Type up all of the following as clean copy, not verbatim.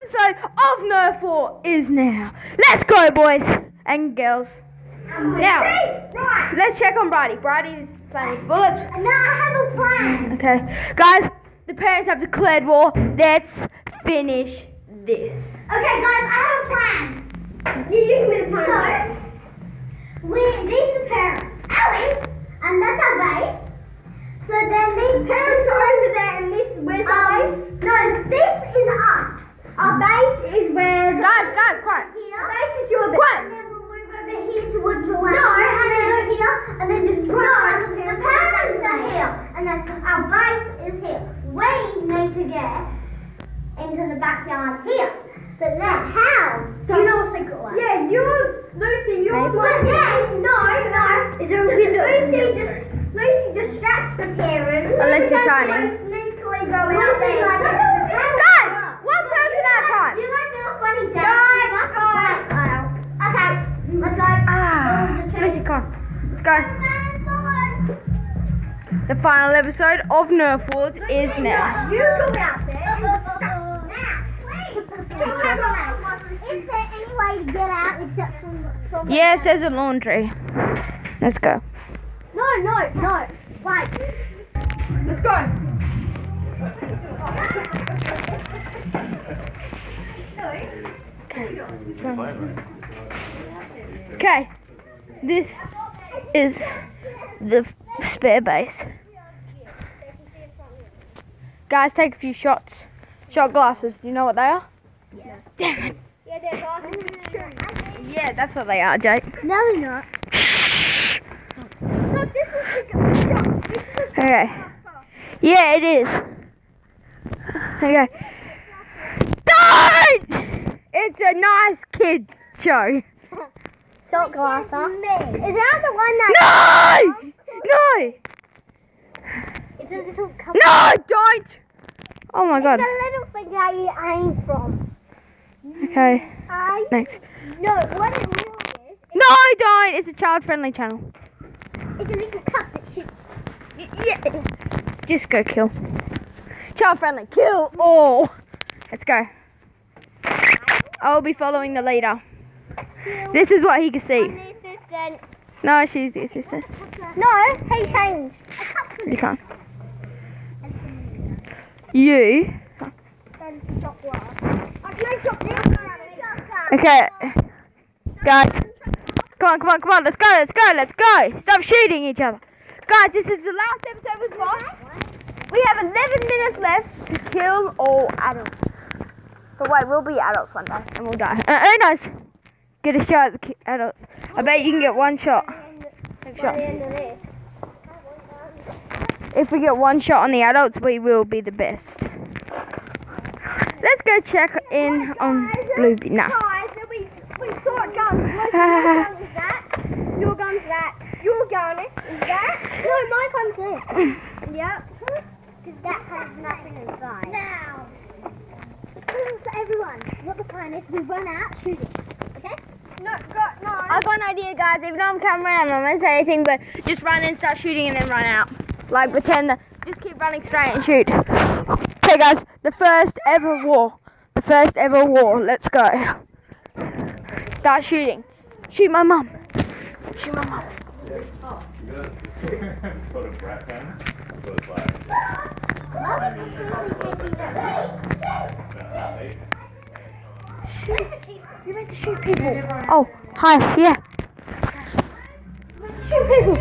Episode of Nerf War is now. Let's go, boys and girls. Now, let's check on Bridie. Bridie's playing with bullets. No, I have a plan. Okay, guys, the parents have declared war. Let's finish this. Okay, guys, I have a plan. You can be the plan. So, these are the parents. Ellie, and that's our base. So then these parents are over there, and this where's our base? No, this is us. Our base is where. Guys, quiet. Here. Our base is your base. Quiet. And then we'll move over here towards the left. No, and then go here, and then just run. The parents are here, and then our base is here. We need to get into the backyard here. But then how? So, you know a secret way. Yeah, Lucy, you're. But then no. Is there a window? Lucy distracts the parents. Unless you're tiny. Sneakily going up there. Guys, one person at a time. You might do a funny dance. Okay, let's go. Lucy, come on. Let's go. The final episode of Nerf Wars is now. You go out there. Is there any way to get out except from Yes, there's a laundry. Let's go. No. Wait. Let's go. Okay. This is the spare base. Guys, take a few shots. Shot glasses. Do you know what they are? Yeah. Damn it. Yeah, they're glasses. Yeah, that's what they are, Jake. No, they're not. No, this is the shot. Okay. Yeah, it is. Okay. Don't! It's a nice kid show. Shot glass, huh? Is that the one that... No! It's a little cup. No, don't! Oh my god. It's a little thing that you aim from. Okay, next. No, what it really is... No, don't! It's a child-friendly channel. It's a little cup that shoots. Yeah. Just go kill. Child-friendly, kill all. Let's go. I'll be following the leader. This is what he can see. I'm the assistant. No, she's the assistant. No, he changed. You can't. You. Okay. Guys. Come on. Let's go. Stop shooting each other. Guys, this is the last episode we've got. We have 11 minutes left to kill all adults. But wait, we'll be adults one day and we'll die. Who knows? Get a shot at the adults. I bet you can get one shot. If we get one shot on the adults, we will be the best. Let's go check in on Bluebee. Nah. We saw guns. Your gun's that. Your gun is that. No, my gun's this. Yep. Because that has nothing inside. Now. So everyone, what the plan is, we run out shooting. Okay? No. I got an idea, guys. Even though I'm cameraman, I'm not going to say anything, but just run in, start shooting, and then run out. Like, pretend that, just keep running straight and shoot. Okay, guys, the first ever war. Let's go. Start shooting. Shoot my mum. You're meant to shoot people. Oh, hi, yeah. Shoot people.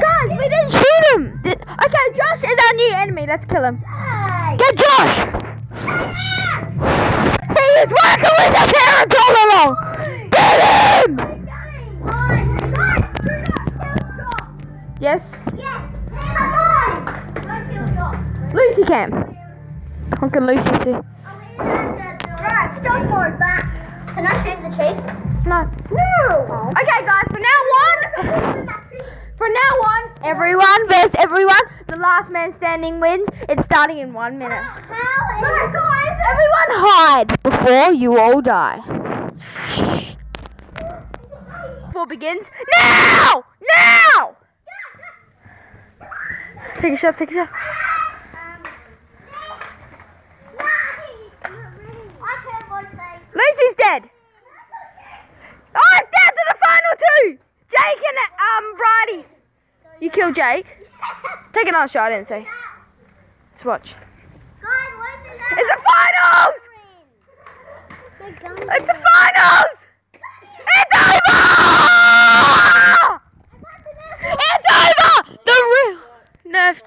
Guys, we didn't shoot him. Okay, Josh is our new enemy. Let's kill him. Get Josh. He is working with the parents all along. Get him. Yes. Lucy can. How can Lucy see? Right, stop for that. Can I shoot the chief? No. Okay, guys. From now on, everyone versus everyone. The last man standing wins. It's starting in 1 minute. Everyone hide before you all die. Before begins now. Take a shot. Jake and Brady. You killed Jake. Take another shot, I didn't say. Let's watch. It's the finals! It's the finals! It's over! It's over! The real Nerf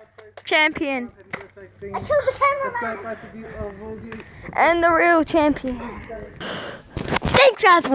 champion. I killed the cameraman. And the real champion. Thanks, guys.